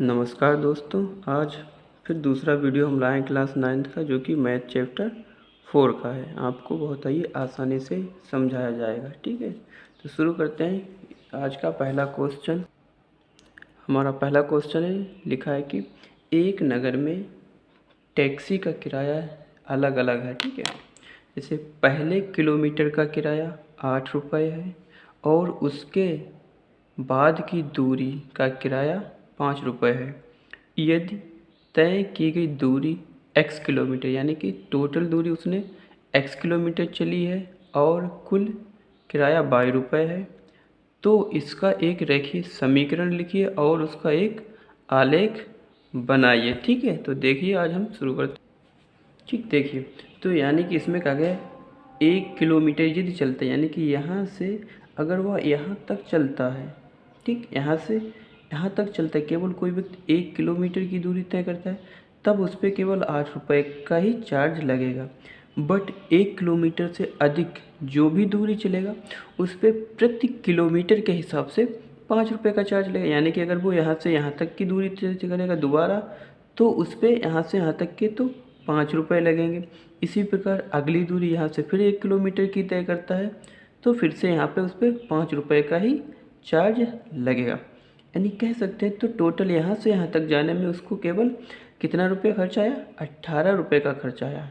नमस्कार दोस्तों, आज फिर दूसरा वीडियो हम लाए क्लास 9th का, जो कि मैथ चैप्टर 4 का है। आपको बहुत ही आसानी से समझाया जाएगा। ठीक है, तो शुरू करते हैं। आज का पहला क्वेश्चन, हमारा पहला क्वेश्चन है, लिखा है कि एक नगर में टैक्सी का किराया अलग अलग है। ठीक है, जैसे पहले किलोमीटर का किराया 8 रुपये है और उसके बाद की दूरी का किराया 5 रुपये है। यदि तय की गई दूरी x किलोमीटर, यानी कि टोटल दूरी उसने x किलोमीटर चली है और कुल किराया 22 रुपये है, तो इसका एक रेखीय समीकरण लिखिए और उसका एक आलेख बनाइए। ठीक है, तो देखिए आज हम शुरू करते हैं। ठीक, देखिए तो यानी कि इसमें कहा गया 1 किलोमीटर यदि चलते हैं, यानी कि यहाँ से अगर वह यहाँ तक चलता है, ठीक, यहाँ से यहाँ तक चलता है, केवल कोई व्यक्ति 1 किलोमीटर की दूरी तय करता है, तब उस पर केवल 8 रुपये का ही चार्ज लगेगा। बट 1 किलोमीटर से अधिक जो भी दूरी चलेगा उस पर प्रति किलोमीटर के हिसाब से 5 रुपये का चार्ज लगेगा। यानी कि अगर वो यहाँ से यहाँ तक की दूरी तय करेगा दोबारा, तो उस पर यहाँ से यहाँ तक के तो 5 रुपये लगेंगे। इसी प्रकार अगली दूरी यहाँ से फिर 1 किलोमीटर की तय करता है, तो फिर से यहाँ पे उस पर 5 रुपये का ही चार्ज लगेगा। यानी कह सकते हैं तो टोटल यहाँ से यहाँ तक जाने में उसको केवल कितना रुपये खर्च आया, 18 रुपये का खर्च आया।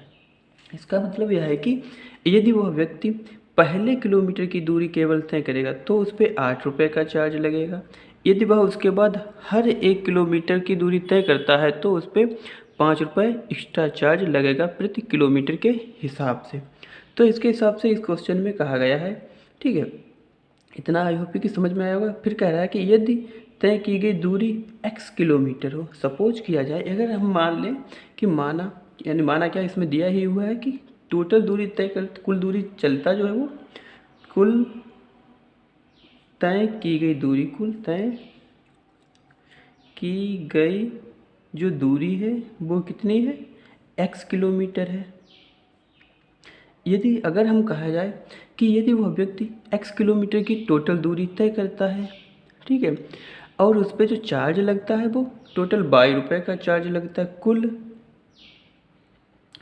इसका मतलब यह है कि यदि वह व्यक्ति पहले किलोमीटर की दूरी केवल तय करेगा तो उस पर 8 रुपये का चार्ज लगेगा। यदि वह उसके बाद हर 1 किलोमीटर की दूरी तय करता है तो उस पर 5 रुपये एक्स्ट्रा चार्ज लगेगा प्रति किलोमीटर के हिसाब से। तो इसके हिसाब से इस क्वेश्चन में कहा गया है। ठीक है, इतना आई होप कि समझ में आया होगा। फिर कह रहा है कि यदि तय की गई दूरी x किलोमीटर हो, सपोज किया जाए, अगर हम मान लें कि माना क्या इसमें दिया ही हुआ है कि टोटल दूरी तय कर, कुल दूरी चलता जो है वो कुल तय की गई जो दूरी है वो कितनी है, x किलोमीटर है। यदि अगर हम कहा जाए कि यदि वह व्यक्ति x किलोमीटर की टोटल दूरी तय करता है, ठीक है, और उस पर जो चार्ज लगता है वो टोटल 22 रुपये का चार्ज लगता है, कुल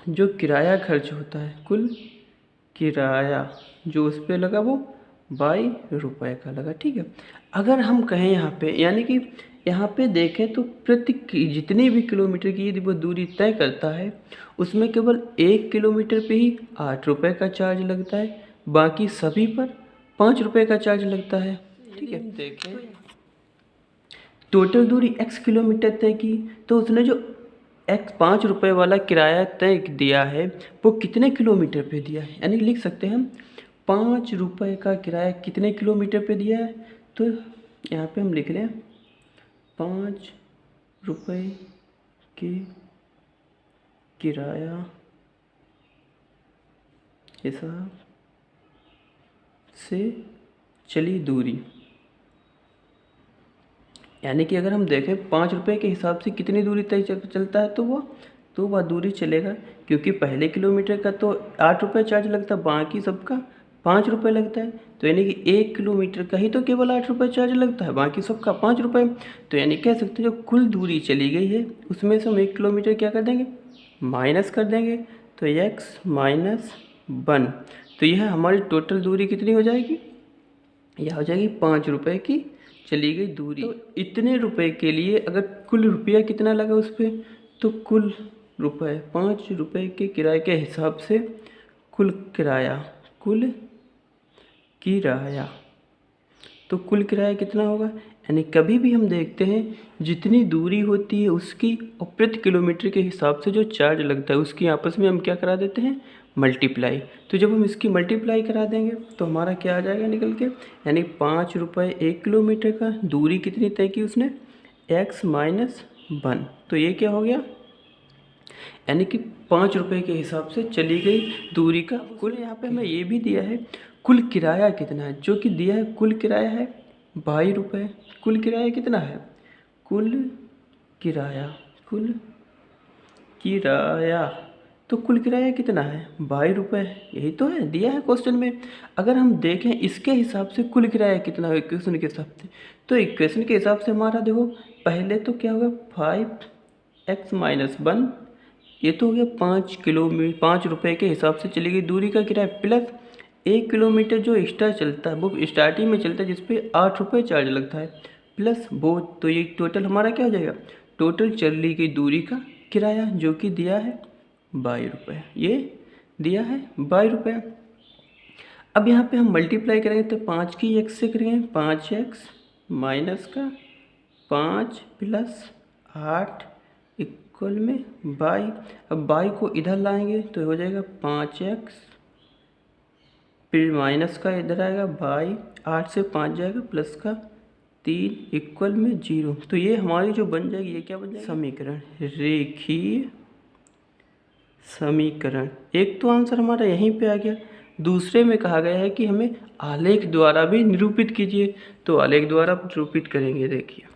जो किराया खर्च होता है, कुल किराया जो उस पर लगा वो 22 रुपये का लगा। ठीक है, अगर हम कहें यहाँ पे, यानी कि यहाँ पे देखें तो जितनी भी किलोमीटर की यदि वो दूरी तय करता है उसमें केवल 1 किलोमीटर पे ही 8 रुपये का चार्ज लगता है, बाकी सभी पर 5 रुपये का चार्ज लगता है। ठीक है, देखें टोटल दूरी x किलोमीटर तय की, तो उसने जो 5 रुपये वाला किराया तय दिया है वो कितने किलोमीटर पे दिया है, यानी लिख सकते हैं हम 5 रुपये का किराया कितने किलोमीटर पे दिया है। तो यहाँ पे हम लिख लें 5 रुपये के किराया हिसाब से चली दूरी, यानी कि अगर हम देखें 5 रुपये के हिसाब से कितनी दूरी तय चलता है, तो वह दूरी चलेगा, क्योंकि पहले किलोमीटर का तो 8 रुपये चार्ज लगता है, बाकी सबका 5 रुपये लगता है। तो यानी कि 1 किलोमीटर का ही तो केवल 8 रुपये चार्ज लगता है, बाकी सबका 5 रुपये। तो यानी कह सकते हैं जो कुल दूरी चली गई है उसमें से हम 1 किलोमीटर क्या कर देंगे, माइनस कर देंगे, तो x माइनस 1। तो यह हमारी टोटल दूरी कितनी हो जाएगी, यह हो जाएगी 5 रुपये की चली गई दूरी। तो इतने रुपए के लिए अगर कुल रुपया कितना लगा उस पर, तो कुल रुपए 5 रुपये के किराए के हिसाब से कुल किराया तो कुल किराया कितना होगा, यानी कभी भी हम देखते हैं जितनी दूरी होती है उसकी और प्रति किलोमीटर के हिसाब से जो चार्ज लगता है उसकी आपस में हम क्या करा देते हैं, मल्टीप्लाई। तो जब हम इसकी मल्टीप्लाई करा देंगे तो हमारा क्या आ जाएगा निकल के, यानी 5 रुपये 1 किलोमीटर का, दूरी कितनी तय की उसने, x माइनस 1। तो ये क्या हो गया, यानी कि 5 रुपये के हिसाब से चली गई दूरी का कुल। यहाँ पे हमें ये भी दिया है कुल किराया कितना है, जो कि दिया है कुल किराया है 22 रुपये। कुल किराया कितना है, कुल किराया तो कुल किराया कितना है 22 रुपये, यही तो है दिया है क्वेश्चन में। अगर हम देखें इसके हिसाब से कुल किराया कितना है इक्वेशन के हिसाब से, तो इक्वेशन के हिसाब से हमारा देखो पहले तो क्या होगा 5x-1, ये तो हो गया 5 रुपये के हिसाब से चली गई दूरी का किराया, प्लस 1 किलोमीटर जो एक्स्ट्रा चलता है वो स्टार्टिंग में चलता है जिसपे 8 रुपये चार्ज लगता है, प्लस वो, तो ये टोटल हमारा क्या हो जाएगा, टोटल चली गई दूरी का किराया जो कि दिया है 22 रुपये, ये दिया है 22 रुपये। अब यहाँ पे हम मल्टीप्लाई करेंगे तो 5 की x से करेंगे, 5x माइनस का 5 प्लस 8 इक्वल में 22। अब 22 को इधर लाएंगे तो हो जाएगा 5x, फिर माइनस का इधर आएगा 22, 8 से 5 जाएगा प्लस का 3 इक्वल में 0। तो ये हमारी जो बन जाएगी, ये क्या बन जाएगी, समीकरण, रेखीय समीकरण। एक तो आंसर हमारा यहीं पे आ गया। दूसरे में कहा गया है कि हमें आलेख द्वारा भी निरूपित कीजिए, तो आलेख द्वारा निरूपित करेंगे, देखिए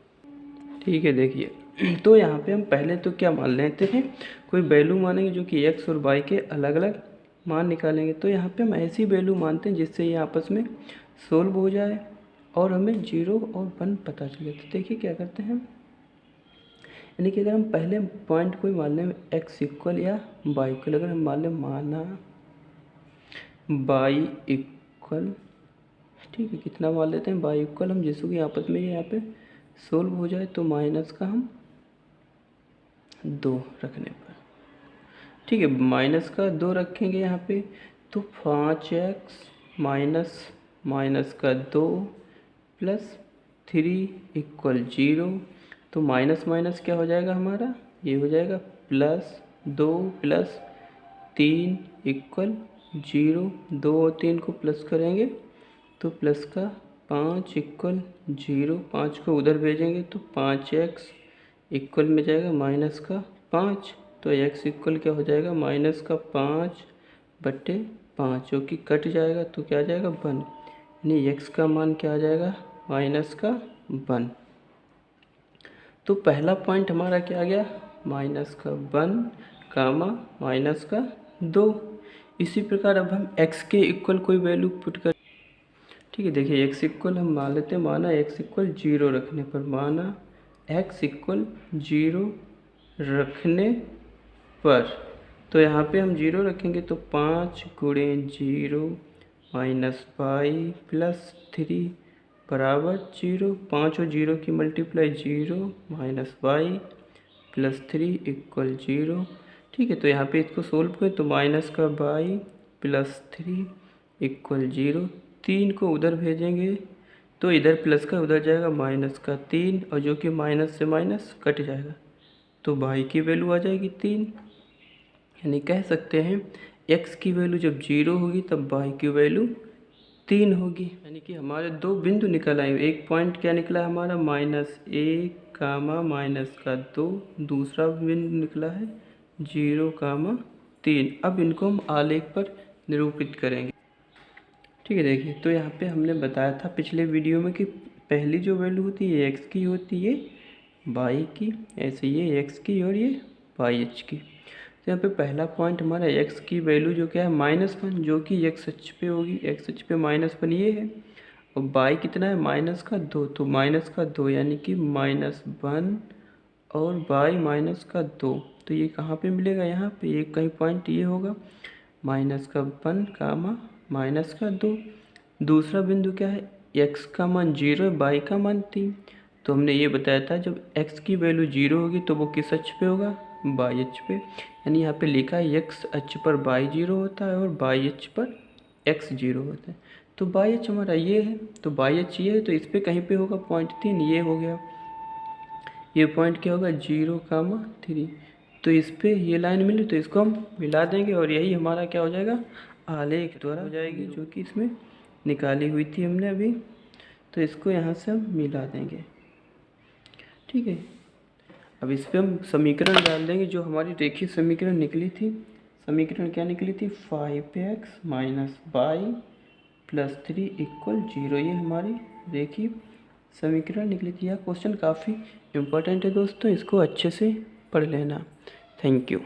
ठीक है। देखिए तो यहाँ पे हम पहले तो क्या मान लेते हैं, कोई वैल्यू मानेंगे जो कि x और y के अलग अलग मान निकालेंगे। तो यहाँ पे हम ऐसी वैल्यू मानते हैं जिससे ये आपस में सोल्व हो जाए और हमें 0 और 1 पता चले। तो देखिए क्या करते हैं, यानी कि अगर हम पहले पॉइंट कोई मान लें x इक्वल या y इक्वल, अगर हम मान लें माना y इक्वल, ठीक है, कितना मान लेते हैं y इक्वल, हम जिसको कि आपस में यहाँ पे सोल्व हो जाए तो माइनस का हम 2 रखने पर, ठीक है, माइनस का 2 रखेंगे यहाँ पे, तो 5x माइनस का 2 प्लस 3 इक्वल 0। तो माइनस माइनस क्या हो जाएगा हमारा, ये हो जाएगा प्लस 2 प्लस 3 इक्वल 0। 2 और 3 को प्लस करेंगे तो प्लस का 5 इक्वल 0। 5 को उधर भेजेंगे तो 5x इक्वल में जाएगा माइनस का 5। तो x इक्वल क्या हो जाएगा, माइनस का 5/5, जो कि कट जाएगा तो क्या आ जाएगा 1, यानी x का मान क्या आ जाएगा, माइनस का 1। तो पहला पॉइंट हमारा क्या आ गया, माइनस का 1 कामा माइनस का 2। इसी प्रकार अब हम x के इक्वल कोई वैल्यू पुट कर, ठीक है। देखिए x इक्वल हम मान लेते हैं, माना x इक्वल 0 रखने पर, माना x इक्वल 0 रखने पर, तो यहाँ पे हम 0 रखेंगे तो 5 गुणे 0 माइनस y प्लस 3 बराबर 0। 5 और 0 की multiply 0 minus y plus 3 equal 0, ठीक है। तो यहाँ पे इसको सोल्व करें तो माइनस का y प्लस 3 इक्वल 0। 3 को उधर भेजेंगे तो इधर प्लस का उधर जाएगा माइनस का 3, और जो कि माइनस से माइनस कट जाएगा तो y की वैल्यू आ जाएगी 3। यानी कह सकते हैं x की वैल्यू जब 0 होगी तब y की वैल्यू 3 होगी। यानी कि हमारे 2 बिंदु निकल आए। एक पॉइंट क्या निकला हमारा, -1 कामा माइनस का 2, दूसरा बिंदु निकला है 0 कामा 3। अब इनको हम आलेख पर निरूपित करेंगे, ठीक है। देखिए तो यहाँ पे हमने बताया था पिछले वीडियो में कि पहली जो वैल्यू होती है x की होती है y की, ऐसे ये x की और ये y की। तो यहाँ पे पहला पॉइंट हमारा x की वैल्यू जो क्या है -1, जो कि x अक्ष पे होगी, x अक्ष पे -1 ये है, और y कितना है माइनस का 2, तो माइनस का 2 यानी कि -1 और y माइनस का 2। तो ये कहाँ पे मिलेगा, यहाँ पे एक कहीं पॉइंट ये होगा माइनस का 1 कामा माइनस का 2। दूसरा बिंदु क्या है, x का मान 0 है, y का मान 3। तो हमने ये बताया था जब x की वैल्यू 0 होगी तो वो किस अक्ष पे होगा, y अक्ष पे। यानी यहाँ पे लिखा है x अक्ष पर y 0 होता है और y अक्ष पर x 0 होता है। तो y अक्ष हमारा ये है, तो y अक्ष ये है, तो इस पे कहीं पे होगा पॉइंट 3, ये हो गया। ये पॉइंट क्या होगा 0 कामा 3, तो इस पे ये लाइन मिली तो इसको हम मिला देंगे और यही हमारा क्या हो जाएगा, आलेख द्वारा हो जाएगी, जो कि इसमें निकाली हुई थी हमने अभी। तो इसको यहाँ से हम मिला देंगे, ठीक है। अब इस पर हम समीकरण डाल देंगे जो हमारी रेखीय समीकरण निकली थी। समीकरण क्या निकली थी, 5x minus y plus 3 equal 0, ये हमारी रेखीय समीकरण निकली थी। यह क्वेश्चन काफ़ी इम्पोर्टेंट है दोस्तों, इसको अच्छे से पढ़ लेना। Thank you.